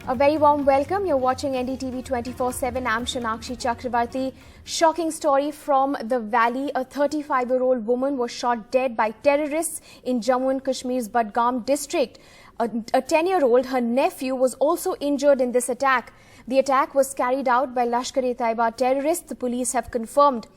A very warm welcome. You're watching NDTV 24/7. I'm Shanakshi Chakrabarti. Shocking story from the Valley. A 35-year-old woman was shot dead by terrorists in Jammu and Kashmir's Budgam district. A 10-year-old, her nephew, was also injured in this attack. The attack was carried out by Lashkar-e-Taiba terrorists, the police have confirmed.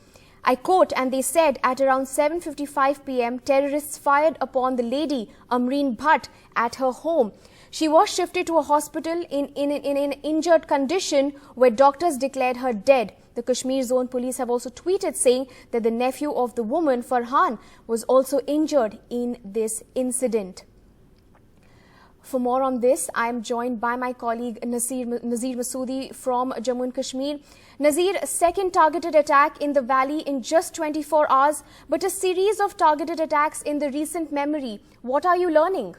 I quote, and they said at around 7:55 p.m, terrorists fired upon the lady, Amreen Bhatt, at her home. She was shifted to a hospital in an injured condition where doctors declared her dead. The Kashmir Zone Police have also tweeted saying that the nephew of the woman, Farhan, was also injured in this incident. For more on this, I am joined by my colleague Nazir Masoodi from Jammu and Kashmir. Nazir, second targeted attack in the valley in just 24 hours, but a series of targeted attacks in the recent memory. What are you learning?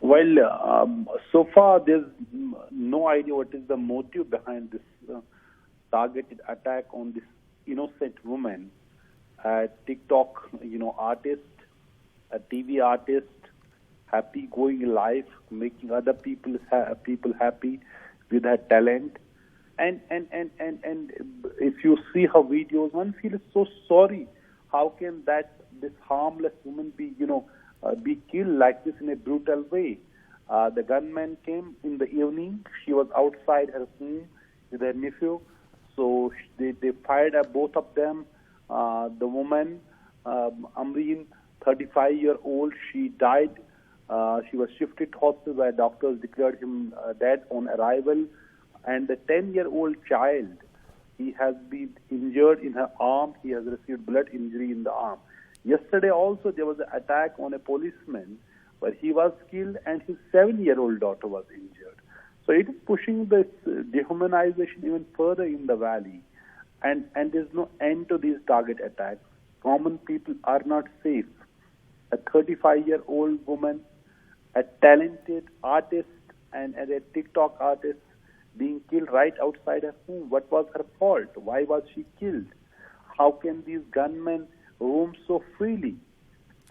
Well, so far there's no idea what is the motive behind this targeted attack on this innocent woman, a TikTok, artist, a TV artist, happy going life, making other people happy with her talent, and if you see her videos, one feels so sorry. How can this harmless woman be killed like this in a brutal way? The gunman came in the evening. She was outside her home with her nephew. So they fired at both of them. The woman, Amreen, 35-year-old, she died. She was shifted to hospital where doctors declared him dead on arrival. And the 10-year-old child, he has been injured in her arm. He has received blood injury in the arm. Yesterday also there was an attack on a policeman where he was killed and his 7-year-old daughter was injured. So it is pushing this dehumanization even further in the valley. And there's no end to these target attacks. Common people are not safe. A 35-year-old woman, a talented artist and a TikTok artist being killed right outside her home. What was her fault? Why was she killed? How can these gunmen roam so freely?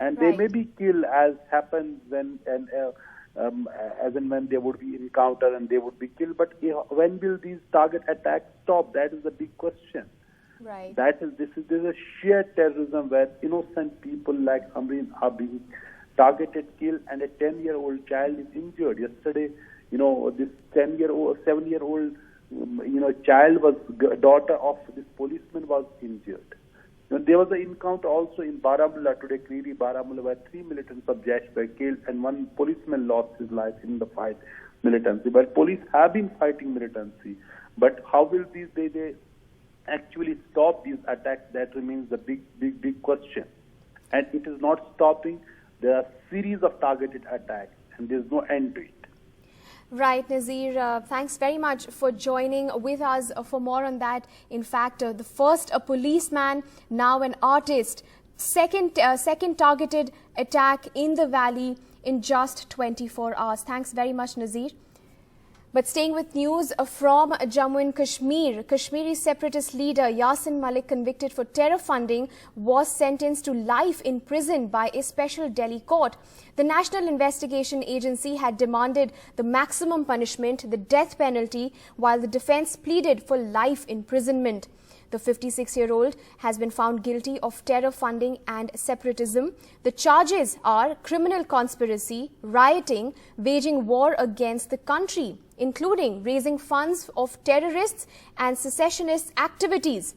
And they may be killed as happens when as and when there would be encounter and they would be killed. But when will these target attacks stop? That is the big question. Right. This is a sheer terrorism where innocent people like Amreen are being targeted, killed, and a 10-year-old child is injured. Yesterday, this 7-year-old, child was daughter of this policeman was injured. There was an encounter also in Baramulla today, Kriri, Baramulla, where 3 militants of Jaish were killed and one policeman lost his life in the fight militancy. But police have been fighting militancy. But how will they actually stop these attacks? That remains the big question. And it is not stopping. There are series of targeted attacks and there's no end to it. Right, Nazir, thanks very much for joining with us for more on that. In fact, the first a policeman, now an artist. Second targeted attack in the valley in just 24 hours. Thanks very much, Nazir. But staying with news from Jammu and Kashmir, Kashmiri separatist leader Yasin Malik, convicted for terror funding, was sentenced to life in prison by a special Delhi court. The National Investigation Agency had demanded the maximum punishment, the death penalty, while the defense pleaded for life imprisonment. The 56-year-old has been found guilty of terror funding and separatism. The charges are criminal conspiracy, rioting, waging war against the country, including raising funds of terrorists and secessionist activities.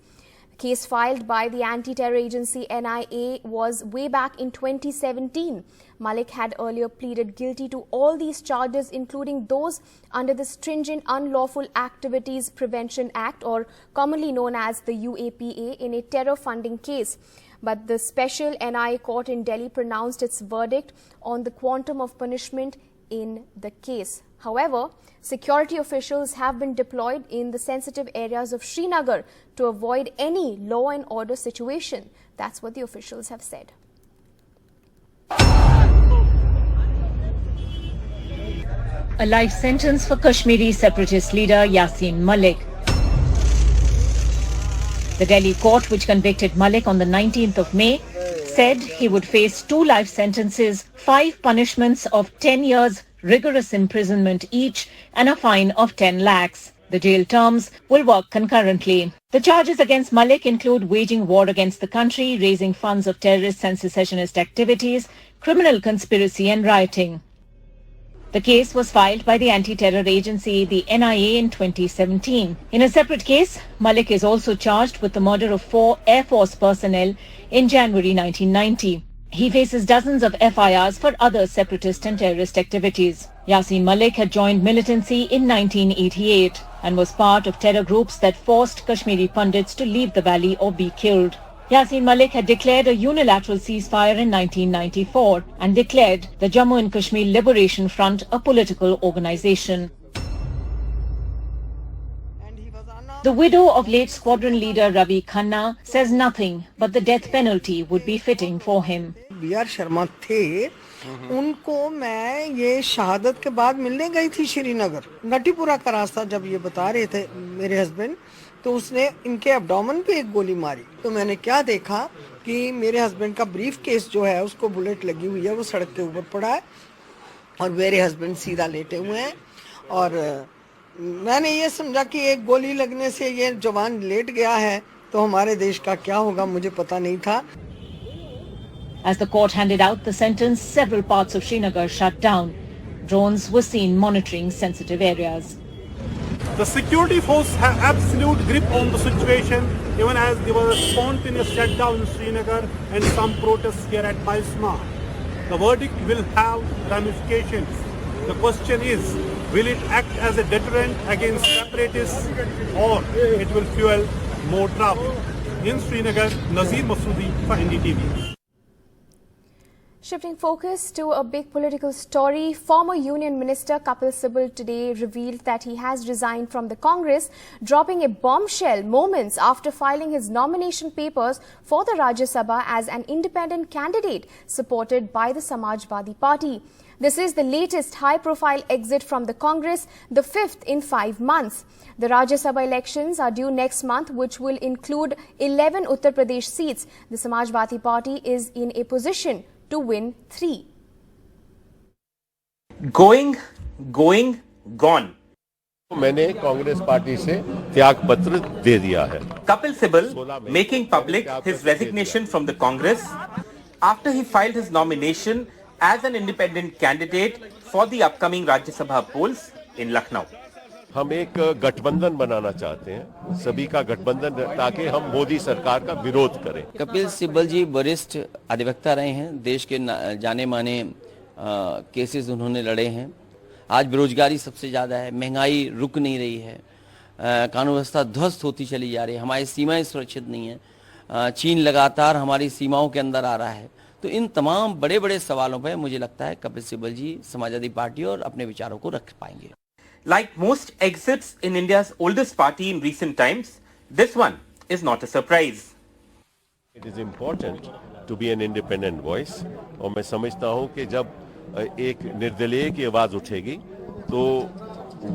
The case filed by the anti-terror agency NIA was way back in 2017. Malik had earlier pleaded guilty to all these charges, including those under the Stringent Unlawful Activities Prevention Act, or commonly known as the UAPA, in a terror funding case. But the special NIA court in Delhi pronounced its verdict on the quantum of punishment in the case. However, security officials have been deployed in the sensitive areas of Srinagar to avoid any law and order situation. That's what the officials have said. A life sentence for Kashmiri separatist leader Yasin Malik. The Delhi court, which convicted Malik on the 19th of May, said he would face 2 life sentences, 5 punishments of 10 years rigorous imprisonment each and a fine of 10 lakhs. The jail terms will work concurrently. The charges against Malik include waging war against the country, raising funds of terrorist and secessionist activities, criminal conspiracy and rioting. The case was filed by the anti-terror agency, the NIA, in 2017. In a separate case, Malik is also charged with the murder of 4 Air Force personnel in January 1990. He faces dozens of FIRs for other separatist and terrorist activities. Yasin Malik had joined militancy in 1988 and was part of terror groups that forced Kashmiri Pandits to leave the valley or be killed. Yasin Malik had declared a unilateral ceasefire in 1994 and declared the Jammu and Kashmir Liberation Front a political organization. The widow of late squadron leader Ravi Khanna says nothing but the death penalty would be fitting for him. B.R. Sharma थे, उनको मैं ये शहादत के बाद मिलने गई थी श्रीनगर, नटीपुरा का रास्ता जब ये बता रहे थे मेरे हस्बैंड, तो उसने इनके एब्डोमेन पे एक गोली मारी। तो मैंने क्या देखा कि मेरे हस्बैंड का ब्रीफ केस जो है उसको बुलेट लगी हुई है, वो सड़क के ऊपर पड़ा है और मेरे हस्बैंड सीधा लेटे हुए हैं और मैंने ये समझा कि एक गोली लगने से ये जवान लेट गया है तो हमारे देश का क्या होगा, मुझे पता नहीं था। As the court handed out the sentence, several parts of Srinagar shut down. Drones were seen monitoring sensitive areas. The security force have absolute grip on the situation, even as there was a spontaneous shutdown in Srinagar and some protests here at Maisma. The verdict will have ramifications. The question is, will it act as a deterrent against separatists or it will fuel more trouble? In Srinagar, Nazir Masoodi for NDTV. Shifting focus to a big political story, former Union Minister Kapil Sibal today revealed that he has resigned from the Congress, dropping a bombshell moments after filing his nomination papers for the Rajya Sabha as an independent candidate supported by the Samajwadi Party. This is the latest high-profile exit from the Congress, the 5th in 5 months. The Rajya Sabha elections are due next month, which will include 11 Uttar Pradesh seats. The Samajwadi Party is in a position to win 3. Going, gone. मैंने Congress party से त्याग पत्र दे दिया है. Kapil Sibal making public his resignation from the Congress after he filed his nomination as an independent candidate for the upcoming Rajya Sabha polls in Lucknow. हम एक गठबंधन बनाना चाहते हैं, सभी का गठबंधन, ताकि हम मोदी सरकार का विरोध करें. कपिल सिब्बल जी वरिष्ठ अधिवक्ता रहे हैं, देश के जाने माने केसेस उन्होंने लड़े हैं. आज बेरोजगारी सबसे ज्यादा है, महंगाई रुक नहीं रही है, कानून व्यवस्था ध्वस्त होती चली जा रही है, हमारी सीमाएं सुरक्षित नहीं है, चीन लगातार हमारी सीमाओं के अंदर आ रहा है. तो इन तमाम बड़े बड़े सवालों पर मुझे लगता है कपिल सिब्बल जी समाजवादी पार्टी और अपने विचारों को रख पाएंगे. Like most exits in India's oldest party in recent times, this one is not a surprise. It is important to be an independent voice. और मैं समझता हूँ कि जब एक निर्दलीय की आवाज उठेगी, तो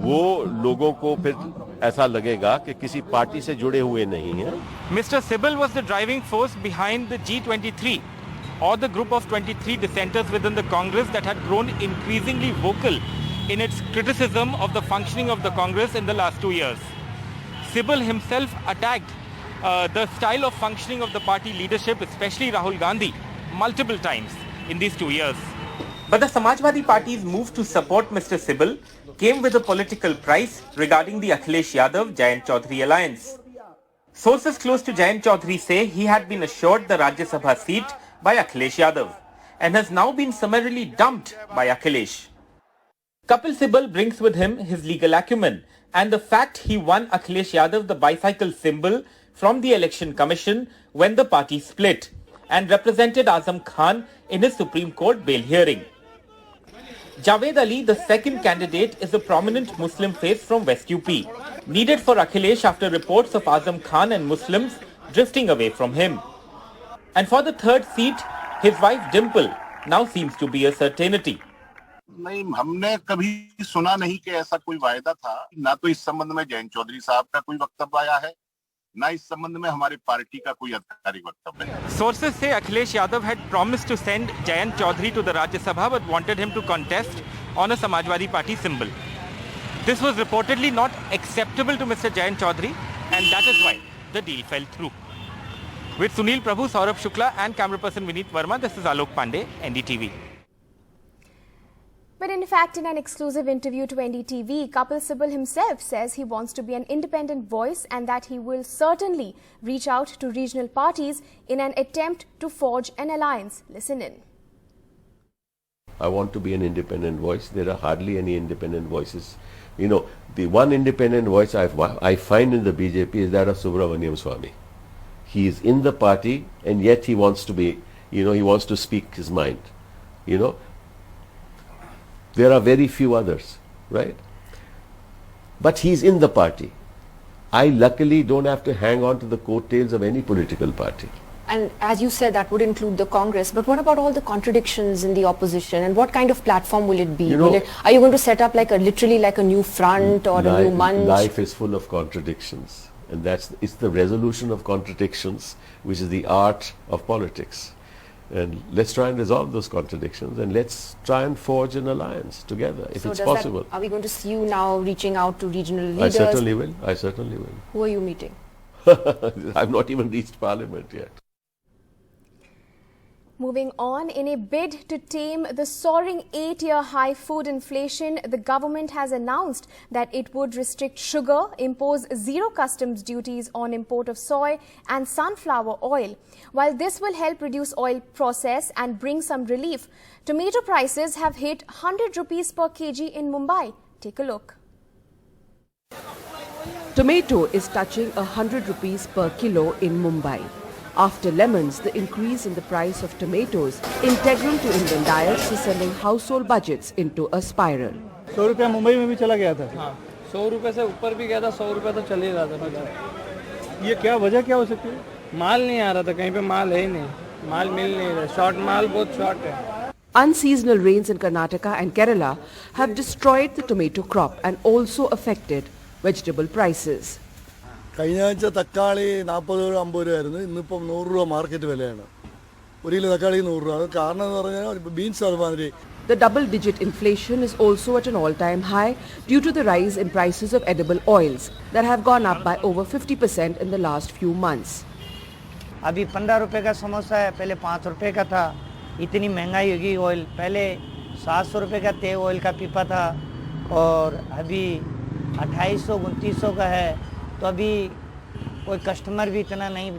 वो लोगों को फिर ऐसा लगेगा कि किसी पार्टी से जुड़े हुए नहीं हैं. Mr. Sibal was the driving force behind the G23, or the group of 23 dissenters within the Congress that had grown increasingly vocal in its criticism of the functioning of the Congress in the last 2 years. Sibal himself attacked the style of functioning of the party leadership, especially Rahul Gandhi, multiple times in these 2 years. But the Samajwadi Party's move to support Mr. Sibal came with a political price regarding the Akhilesh Yadav-Jayant Chaudhary alliance. Sources close to Jayant Chaudhary say he had been assured the Rajya Sabha seat by Akhilesh Yadav and has now been summarily dumped by Akhilesh. Kapil Sibal brings with him his legal acumen and the fact he won Akhilesh Yadav the bicycle symbol from the Election Commission when the party split and represented Azam Khan in his Supreme Court bail hearing. Javed Ali, the second candidate, is a prominent Muslim face from West UP, needed for Akhilesh after reports of Azam Khan and Muslims drifting away from him. And for the third seat, his wife Dimple now seems to be a certainty. नहीं, हमने कभी सुना नहीं कि ऐसा कोई वायदा था. ना तो इस संबंध में जयंत चौधरी साहब का कोई वक्तव्य आया है, ना इस संबंध में हमारी पार्टी का कोई आधिकारिक वक्तव्य है. Sources say Akhilesh Yadav had promised to send Jayant Chaudhary to the Rajya Sabha but wanted him to contest on a Samajwadi Party symbol. This was reportedly not acceptable to Mr. Jayant Chaudhary, and that is why the deal fell through. With Sunil Prabhu, Saurabh Shukla and camera person Vineet Verma, this is Alok Pandey, NDTV. But in fact, in an exclusive interview to NDTV, Kapil Sibal himself says he wants to be an independent voice and that he will certainly reach out to regional parties in an attempt to forge an alliance. Listen in. I want to be an independent voice. There are hardly any independent voices. You know, the one independent voice I find in the BJP is that of Subramaniam Swamy. He is in the party and yet he wants to be, he wants to speak his mind. There are very few others, right? But he's in the party. I luckily don't have to hang on to the coattails of any political party. And as you said, that would include the Congress. But what about all the contradictions in the opposition? And what kind of platform will it be? Are you going to set up literally like a new front or a new munch? Life is full of contradictions. And it's the resolution of contradictions, which is the art of politics. And let's try and resolve those contradictions and let's try and forge an alliance together if it's possible. Are we going to see you now reaching out to regional leaders? I certainly will. I certainly will. Who are you meeting? I've not even reached Parliament yet. Moving on, in a bid to tame the soaring 8-year high food inflation, the government has announced that it would restrict sugar, impose zero customs duties on import of soy and sunflower oil. While this will help reduce oil process and bring some relief, tomato prices have hit 100 rupees per kg in Mumbai. Take a look. Tomato is touching 100 rupees per kilo in Mumbai. After lemons, the increase in the price of tomatoes, integral to Indian diets, is sending household budgets into a spiral. 100 रुपया मुंबई में भी चला गया था। हाँ, 100 रुपये से ऊपर भी गया था, 100 रुपये तो चल ही रहा था। ये क्या वजह क्या हो सकती है? माल नहीं आ रहा था, कहीं पे माल है ही नहीं, माल मिल नहीं रहा, शॉर्ट माल बहुत शॉर्ट है। Unseasonal rains in Karnataka and Kerala have destroyed the tomato crop and also affected vegetable prices. കഴിഞ്ഞ ആഴ്ച തക്കാളി 40 രൂപ 50 രൂപയായിരുന്നു, ഇന്നിപ്പം 100 രൂപ മാർക്കറ്റ് വിലയാണ്. ഒരു കിലോ തക്കാളി 100 രൂപ. അത് കാരണം എന്ന് പറഞ്ഞാൽ ബീൻസ് അതുമാതിരി. The double-digit inflation is also at an all-time high due to the rise in prices of edible oils that have gone up by over 50% in the last few months. अभी 15 रुपए का समोसा है, पहले 5 रुपए का था. इतनी महंगाई होगी ऑयल, पहले 700 रुपए का तेल ऑयल का पीपा था और अभी 2800-2900 का है. तो अभी कोई कस्टमर भी इतना नहीं.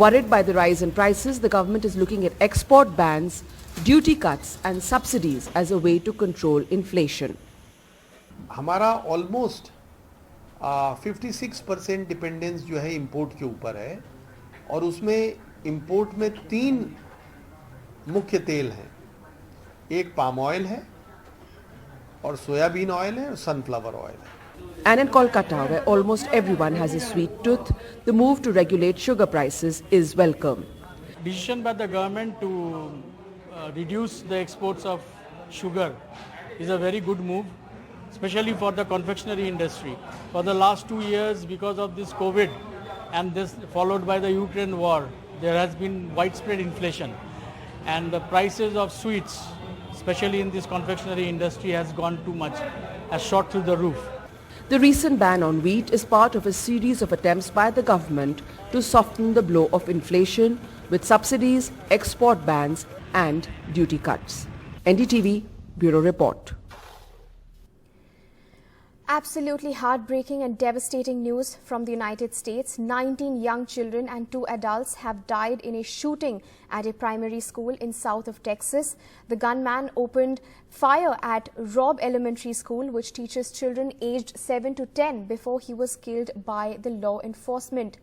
Worried by the rise in prices, the government is looking at export bans, duty cuts and subsidies as a way to control inflation. हमारा ऑलमोस्ट 56% डिपेंडेंस जो है इंपोर्ट के ऊपर है और उसमें इंपोर्ट में 3 मुख्य तेल हैं. एक पाम ऑयल है और सोयाबीन ऑयल है और सनफ्लावर ऑयल है. And in Kolkata, where almost everyone has a sweet tooth, the move to regulate sugar prices is welcome. Decision by the government to reduce the exports of sugar is a very good move, especially for the confectionery industry. For the last 2 years, because of this COVID and this followed by the Ukraine war, there has been widespread inflation and the prices of sweets, especially in this confectionery industry, has gone too much, has shot through the roof. The recent ban on wheat is part of a series of attempts by the government to soften the blow of inflation with subsidies, export bans and duty cuts. NDTV Bureau Report. Absolutely heartbreaking and devastating news from the United States. 19 young children and 2 adults have died in a shooting at a primary school in south of Texas. The gunman opened fire at Robb Elementary School, which teaches children aged 7 to 10, before he was killed by the law enforcement.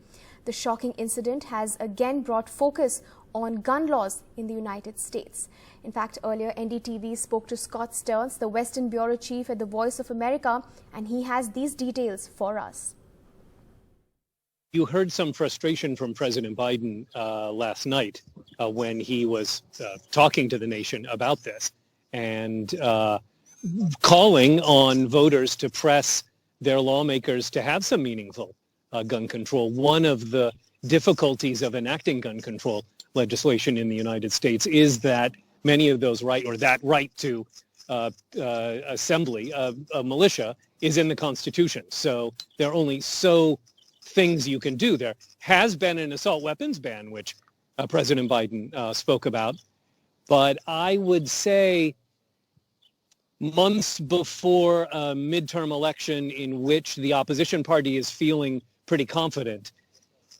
The shocking incident has again brought focus on gun laws in the United States. In fact, earlier NDTV spoke to Scott Stearns, the Western Bureau Chief at the Voice of America, and he has these details for us. You heard some frustration from President Biden last night when he was talking to the nation about this and calling on voters to press their lawmakers to have some meaningful gun control. One of the difficulties of enacting gun control legislation in the United States is that many of those that right to assembly, a militia, is in the Constitution. So there are only so things you can do. There has been an assault weapons ban, which President Biden spoke about. But I would say months before a midterm election in which the opposition party is feeling pretty confident,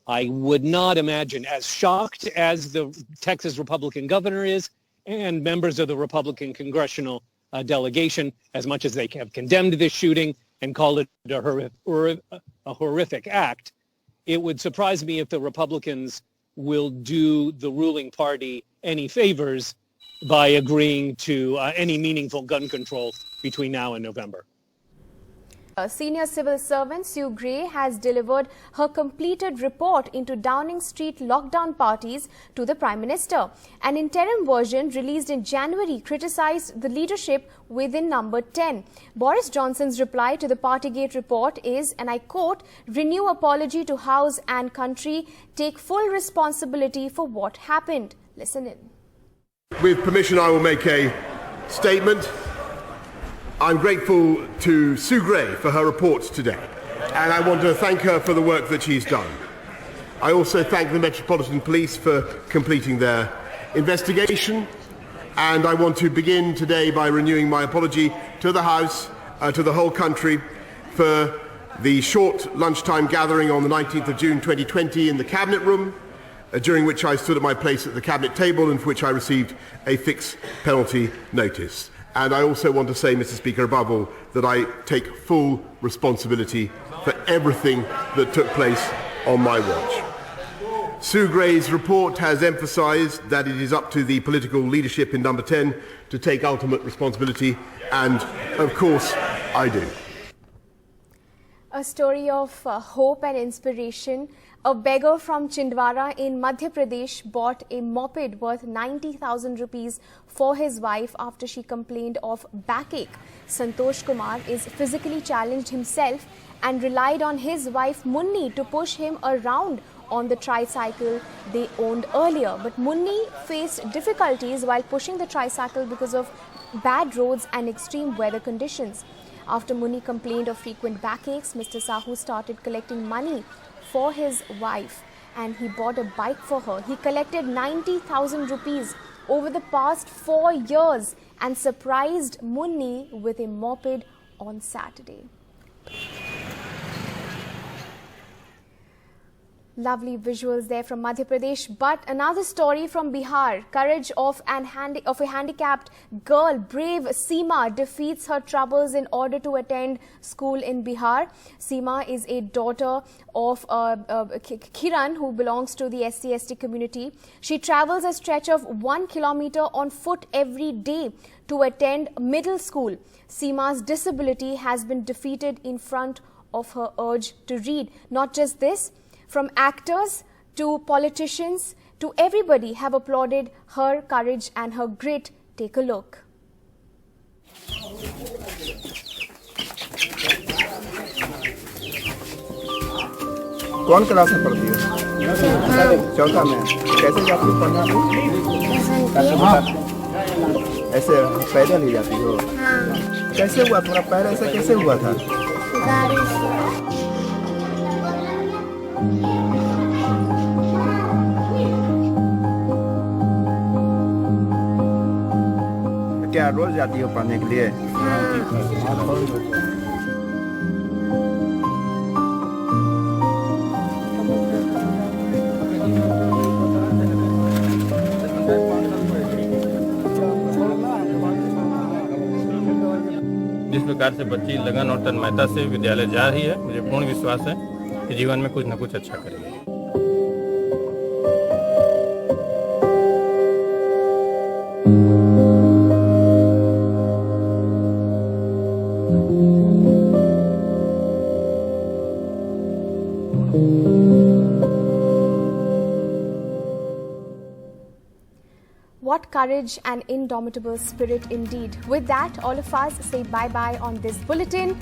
I would not imagine, as shocked as the Texas Republican governor is and members of the Republican congressional delegation, as much as they have condemned this shooting and called it a horrific act, it would surprise me if the Republicans will do the ruling party any favors by agreeing to any meaningful gun control between now and November. Senior civil servant Sue Gray has delivered her completed report into Downing Street lockdown parties to the Prime Minister. An interim version released in January criticized the leadership within number 10. Boris Johnson's reply to the Partygate report is, and I quote, "Renew apology to House and country, take full responsibility for what happened." Listen in. With permission, I will make a statement. I'm grateful to Sue Gray for her report today, and I want to thank her for the work that she's done. I also thank the Metropolitan Police for completing their investigation, and I want to begin today by renewing my apology to the House, to the whole country, for the short lunchtime gathering on the 19th of June 2020 in the Cabinet Room, during which I stood at my place at the Cabinet table and for which I received a fixed penalty notice. And I also want to say, Mr. Speaker, above all, that I take full responsibility for everything that took place on my watch. Sue Gray's report has emphasised that it is up to the political leadership in number 10 to take ultimate responsibility, and of course I do. A story of hope and inspiration. A beggar from Chindwara in Madhya Pradesh bought a moped worth 90,000 rupees for his wife after she complained of backache. Santosh Kumar is physically challenged himself and relied on his wife Munni to push him around on the tricycle they owned earlier. But Munni faced difficulties while pushing the tricycle because of bad roads and extreme weather conditions. After Munni complained of frequent backaches, Mr. Sahu started collecting money for his wife and he bought a bike for her. He collected 90,000 rupees over the past 4 years and surprised Munni with a moped on Saturday. Lovely visuals there from Madhya Pradesh. But another story from Bihar. Courage of a handicapped girl, brave Seema, defeats her troubles in order to attend school in Bihar. Seema is a daughter of Kiran, who belongs to the SC/ST community. She travels a stretch of 1 kilometer on foot every day to attend middle school. Seema's disability has been defeated in front of her urge to read. Not just this, from actors to politicians to everybody have applauded her courage and her grit. Take a look. कौन class में पढ़ती हो? चौथा में। कैसे जाती हो पढ़ने? ऐसे पैदल ही जाती हो? कैसे हुआ तुम्हारा पैर ऐसे कैसे हुआ था? गाड़ी से। क्या रोज जाती हो पढ़ने के लिए? जिस प्रकार से बच्ची लगन और तन्मयता से विद्यालय जा रही है, मुझे पूर्ण विश्वास है कि जीवन में कुछ न कुछ अच्छा करेगी। What courage and indomitable spirit indeed. With that, all of us say bye-bye on this bulletin.